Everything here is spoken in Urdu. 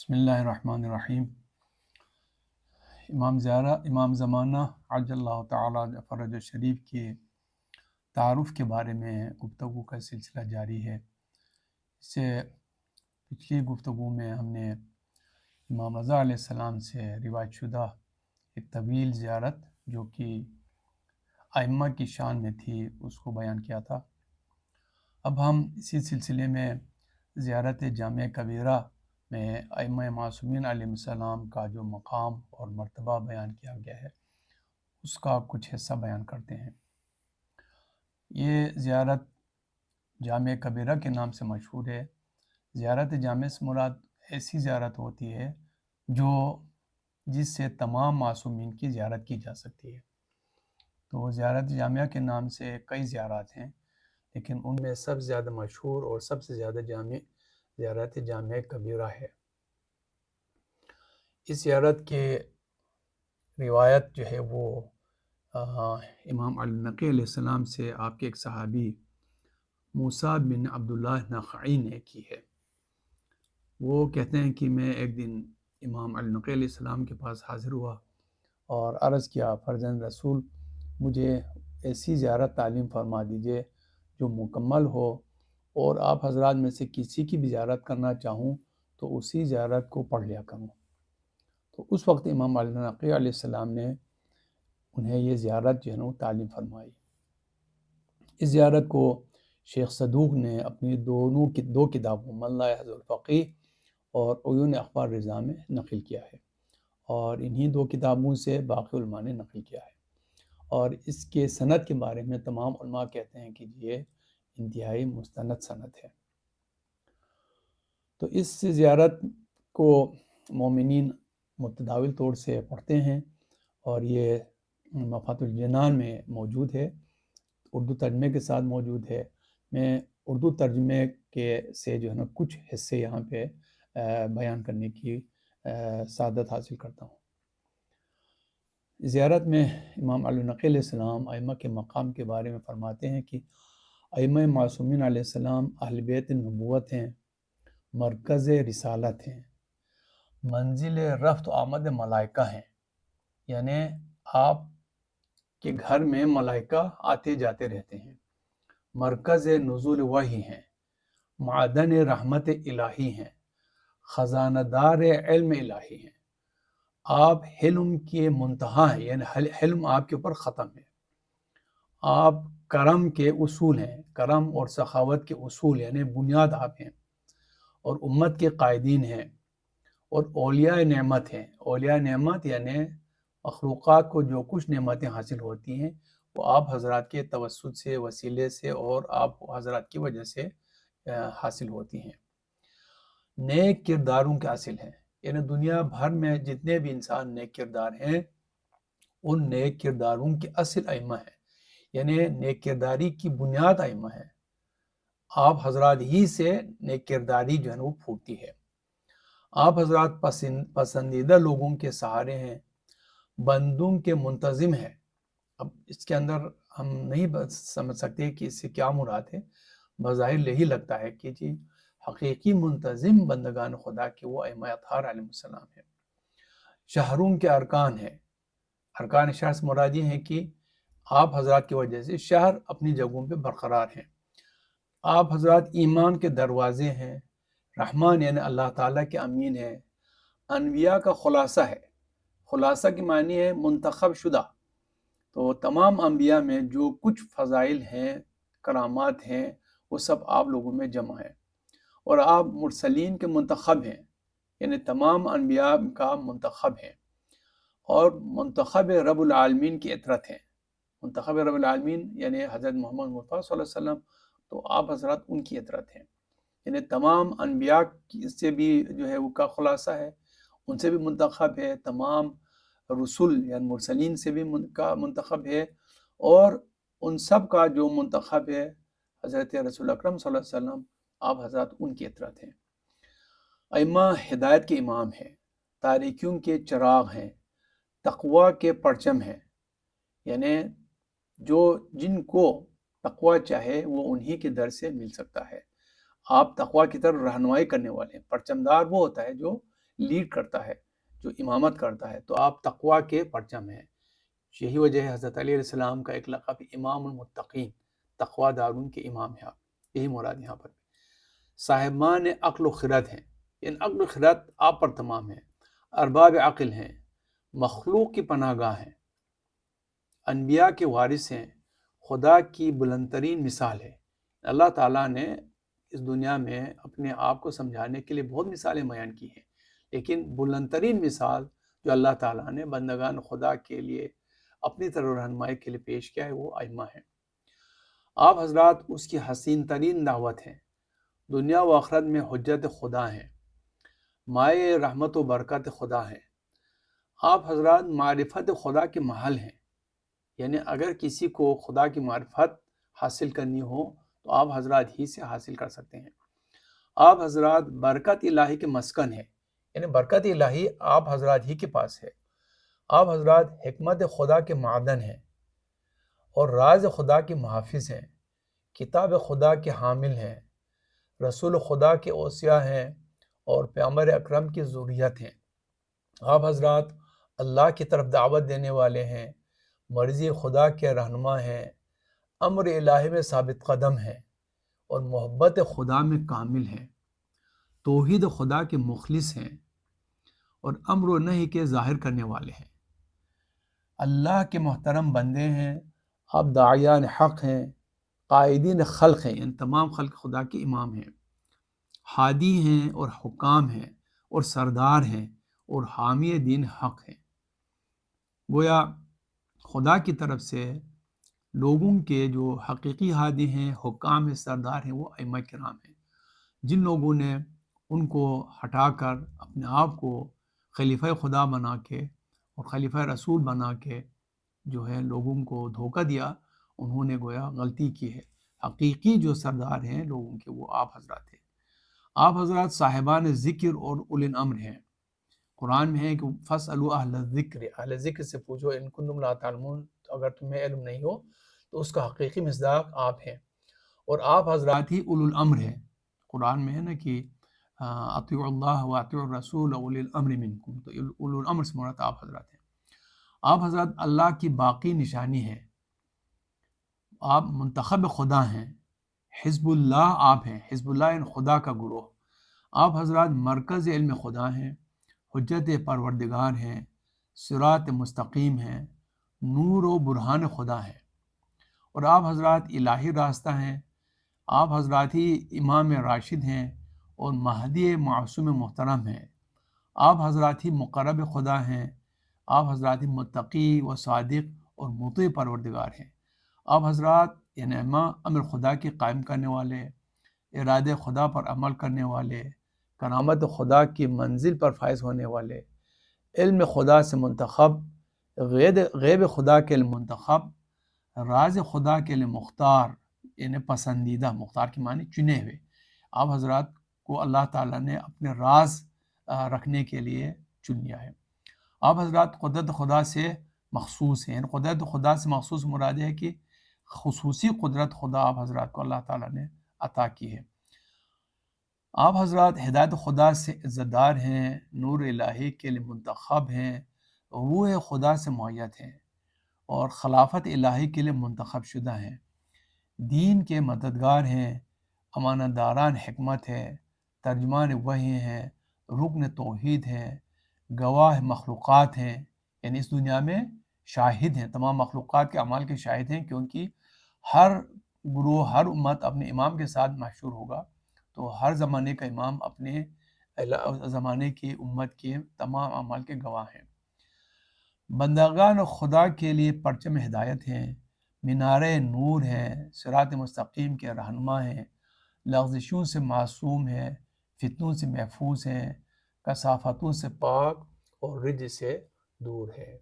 بسم اللہ الرحمن الرحیم۔ امام زمانہ عجل اللہ تعالی فرج شریف کے تعارف کے بارے میں گفتگو کا سلسلہ جاری ہے۔ اس سے پچھلی گفتگو میں ہم نے امام رضا علیہ السلام سے روایت شدہ ایک طویل زیارت جو کہ ائمہ کی شان میں تھی اس کو بیان کیا تھا۔ اب ہم اسی سلسلے میں زیارت جامع کبیرہ میں ائمہ معصومین علیہ السلام کا جو مقام اور مرتبہ بیان کیا گیا ہے اس کا کچھ حصہ بیان کرتے ہیں۔ یہ زیارت جامع کبیرہ کے نام سے مشہور ہے۔ زیارت جامع سے مراد ایسی زیارت ہوتی ہے جس سے تمام معصومین کی زیارت کی جا سکتی ہے۔ تو زیارت جامعہ کے نام سے کئی زیارات ہیں، لیکن ان میں سب سے زیادہ مشہور اور سب سے زیادہ جامع زیارت جامع کبیرہ ہے۔ اس زیارت کے روایت جو ہے وہ امام علی نقی علیہ السلام سے آپ کے ایک صحابی موسیٰ بن عبداللہ نخعی نے کی ہے۔ وہ کہتے ہیں کہ میں ایک دن امام علی نقی علیہ السلام کے پاس حاضر ہوا اور عرض کیا، فرزند رسول مجھے ایسی زیارت تعلیم فرما دیجئے جو مکمل ہو، اور آپ حضرات میں سے کسی کی بھی زیارت کرنا چاہوں تو اسی زیارت کو پڑھ لیا کروں۔ تو اس وقت امام علی نقی علیہ السلام نے انہیں یہ زیارت جو ہے نا تعلیم فرمائی۔ اس زیارت کو شیخ صدوق نے اپنی دو کتابوں من لا یحظ الفقیہ اور عیون اخبار رضا میں نقل کیا ہے، اور انہی دو کتابوں سے باقی علماء نے نقل کیا ہے۔ اور اس کے سند کے بارے میں تمام علماء کہتے ہیں کہ یہ انتہائی مستند سند ہے۔ تو اس زیارت کو مومنین متداول طور سے پڑھتے ہیں، اور یہ مفات الجنان میں موجود ہے، اردو ترجمے کے ساتھ موجود ہے۔ میں اردو ترجمے کے سے جو ہے نا کچھ حصے یہاں پہ بیان کرنے کی سعادت حاصل کرتا ہوں۔ زیارت میں امام علی نقی علیہ السلام ائمہ کے مقام کے بارے میں فرماتے ہیں کہ ائمہ معصومین علیہ السلام اہل بیت نبوت ہیں، مرکز رسالت ہیں، منزل رفت و آمد ملائکہ ہیں، یعنی آپ کے گھر میں ملائکہ آتے جاتے رہتے ہیں، مرکز نزول وحی ہیں، معدن رحمت الہی ہیں، خزانہ دار علم الہی ہیں، آپ حلم کے منتہا ہیں، یعنی حلم آپ کے اوپر ختم ہے، آپ کرم کے اصول ہیں، کرم اور سخاوت کے اصول یعنی بنیاد آپ ہیں، اور امت کے قائدین ہیں، اور اولیاء نعمت ہیں۔ اولیاء نعمت یعنی مخلوقات کو جو کچھ نعمتیں حاصل ہوتی ہیں وہ آپ حضرات کے توسط سے، وسیلے سے اور آپ حضرات کی وجہ سے حاصل ہوتی ہیں۔ نیک کرداروں کے حاصل ہیں، یعنی دنیا بھر میں جتنے بھی انسان نیک کردار ہیں ان نیک کرداروں کے اصل ائمہ ہیں، یعنی نیک کرداری کی بنیاد ائمہ ہیں۔ آپ حضرات ہی سے نیک کرداری جو ہے وہ پھوٹتی ہے۔ آپ حضرات پسندیدہ لوگوں کے سہارے ہیں، بندوں کے منتظم ہیں۔ اب اس کے اندر ہم نہیں سمجھ سکتے کہ اس سے کیا مراد ہے۔ بظاہر یہی لگتا ہے کہ جی حقیقی منتظم بندگان خدا کے وہ ائمہ اطہار علیہ السلام ہیں۔ شہروں کے ارکان ہیں۔ ارکان شہر سے مراد یہ ہے کہ آپ حضرات کی وجہ سے شہر اپنی جگہوں پہ برقرار ہیں۔ آپ حضرات ایمان کے دروازے ہیں۔ رحمان یعنی اللہ تعالیٰ کے امین ہے۔ انبیاء کا خلاصہ ہے۔ خلاصہ کی معنی ہے منتخب شدہ۔ تو تمام انبیاء میں جو کچھ فضائل ہیں، کرامات ہیں، وہ سب آپ لوگوں میں جمع ہے، اور آپ مرسلین کے منتخب ہیں، یعنی تمام انبیاء کا منتخب ہیں، اور منتخب رب العالمین کی اطرت ہیں۔ منتخب رب العالمین یعنی حضرت محمد مصطفیٰ صلی اللہ علیہ وسلم، تو آپ حضرات ان کی اطرت ہیں، یعنی تمام انبیاء سے بھی جو ہے وہ کا خلاصہ ہے، ان سے بھی منتخب ہے، تمام رسول یعنی مرسلین سے بھی کا منتخب ہے، اور ان سب کا جو منتخب ہے حضرت رسول اکرم صلی اللہ علیہ وسلم، آپ حضرات ان کی اطرت ہیں۔ ائمہ ہدایت کے امام ہیں، تاریکیوں کے چراغ ہیں، تقوی کے پرچم ہیں، یعنی جن کو تقوی چاہے وہ انہی کے در سے مل سکتا ہے۔ آپ تقوی کی طرف رہنمائی کرنے والے ہیں۔ پرچمدار وہ ہوتا ہے جو لیڈ کرتا ہے، جو امامت کرتا ہے، تو آپ تقویٰ کے پرچم ہیں۔ یہی وجہ ہے حضرت علی علیہ السلام کا ایک لقب امام المتقین، تقویٰ دارون کے امام ہیں آپ، یہی مراد یہاں پر۔ صاحبان عقل و خرد ہیں، ان عقل و خرد آپ پر تمام ہیں، ارباب عقل ہیں، مخلوق کی پناہ گاہ ہیں، انبیاء کے وارث ہیں، خدا کی بلند ترین مثال ہے۔ اللہ تعالیٰ نے اس دنیا میں اپنے آپ کو سمجھانے کے لیے بہت مثالیں بیان کی ہیں، لیکن بلند ترین مثال جو اللہ تعالیٰ نے بندگان خدا کے لیے اپنی طرف رہنمائی کے لیے پیش کیا ہے وہ ائمہ ہیں۔ آپ حضرات اس کی حسین ترین دعوت ہیں، دنیا و آخرت میں حجت خدا ہیں، مائع رحمت و برکت خدا ہیں۔ آپ حضرات معرفت خدا کے محل ہیں، یعنی اگر کسی کو خدا کی معرفت حاصل کرنی ہو تو آپ حضرات ہی سے حاصل کر سکتے ہیں۔ آپ حضرات برکت الہی کے مسکن ہیں، یعنی برکت الہی آپ حضرات ہی کے پاس ہے۔ آپ حضرات حکمت خدا کے معدن ہیں اور راز خدا کے محافظ ہیں، کتاب خدا کے حامل ہیں، رسول خدا کے اوصیاء ہیں اور پیغمبر اکرم کی ذریت ہیں۔ آپ حضرات اللہ کی طرف دعوت دینے والے ہیں، مرضی خدا کے رہنما ہیں، امر الہی میں ثابت قدم ہیں اور محبت خدا میں کامل ہیں، توحید خدا کے مخلص ہیں اور امر و نہی کے ظاہر کرنے والے ہیں۔ اللہ کے محترم بندے ہیں، آپ داعیان حق ہیں، قائدین خلق ہیں، ان تمام خلق خدا کے امام ہیں، ہادی ہیں اور حکام ہیں اور سردار ہیں اور حامی دین حق ہیں۔ گویا خدا کی طرف سے لوگوں کے جو حقیقی ہادی ہیں، حکام ہیں، سردار ہیں، وہ ائمہ کرام ہیں، جن لوگوں نے ان کو ہٹا کر اپنے آپ کو خلیفہ خدا بنا کے اور خلیفہ رسول بنا کے جو ہے لوگوں کو دھوکہ دیا، انہوں نے گویا غلطی کی ہے۔ حقیقی جو سردار ہیں لوگوں کے وہ آپ حضرات ہیں۔ آپ حضرات صاحبان ذکر اور اولی الامر ہیں۔ قرآن میں ہے کہ فَاسْأَلُوا اہل الذکر، اہل ذکر سے پوچھو ان کنتم لا تعلمون، تو اگر تمہیں علم نہیں ہو تو اس کا حقیقی مصداق آپ ہیں، اور آپ حضرات ہی اولو الامر ہیں۔ قرآن میں ہے نا کہ اطیعوا اللہ و اطیعوا الرسول اولی الامر منکم، تو اولو الامر سے مراد آپ حضرات ہیں۔ آپ حضرات اللہ کی باقی نشانی ہے، آپ منتخب خدا ہیں، حزب اللہ آپ ہیں، حزب اللہ ان خدا کا گروہ۔ آپ حضرات مرکز علم خدا ہیں، حجت پروردگار ہیں، صراط مستقیم ہیں، نور و برہان خدا ہیں، اور آپ حضرات الہی راستہ ہیں۔ آپ حضرات ہی امام راشد ہیں اور مہدی معصوم محترم ہیں۔ آپ حضرات ہی مقرب خدا ہیں، آپ حضرات ہی متقی و صادق اور مطیع پروردگار ہیں۔ آپ حضرات یعنی امر خدا کے قائم کرنے والے، ارادے خدا پر عمل کرنے والے، کرامت خدا کی منزل پر فائز ہونے والے، علم خدا سے منتخب، غیب خدا کے لیے منتخب، راز خدا کے لیے مختار، یعنی پسندیدہ، مختار کی معنی چنے ہوئے۔ آپ حضرات کو اللہ تعالیٰ نے اپنے راز رکھنے کے لیے چن لیا ہے۔ آپ حضرات قدرت خدا سے مخصوص ہیں، یعنی قدرت خدا سے مخصوص مراد ہے کہ خصوصی قدرت خدا آپ حضرات کو اللہ تعالیٰ نے عطا کی ہے۔ آپ حضرات ہدایت خدا سے عزت دار ہیں، نور الہی کے لیے منتخب ہیں، روح خدا سے معیت ہیں اور خلافت الہی کے لیے منتخب شدہ ہیں، دین کے مددگار ہیں، امانت داران حکمت ہے، ترجمان وحی ہیں، رکن توحید ہیں، گواہ مخلوقات ہیں، یعنی اس دنیا میں شاہد ہیں، تمام مخلوقات کے اعمال کے شاہد ہیں، کیونکہ ہر گروہ، ہر امت اپنے امام کے ساتھ محشور ہوگا، تو ہر زمانے کا امام اپنے زمانے کی امت کے تمام اعمال کے گواہ ہیں۔ بندگان خدا کے لیے پرچم ہدایت ہیں، مینار نور ہیں، صراط مستقیم کے رہنما ہیں، لغزشوں سے معصوم ہیں، فتنوں سے محفوظ ہیں، کثافتوں سے پاک اور رجس سے دور ہے۔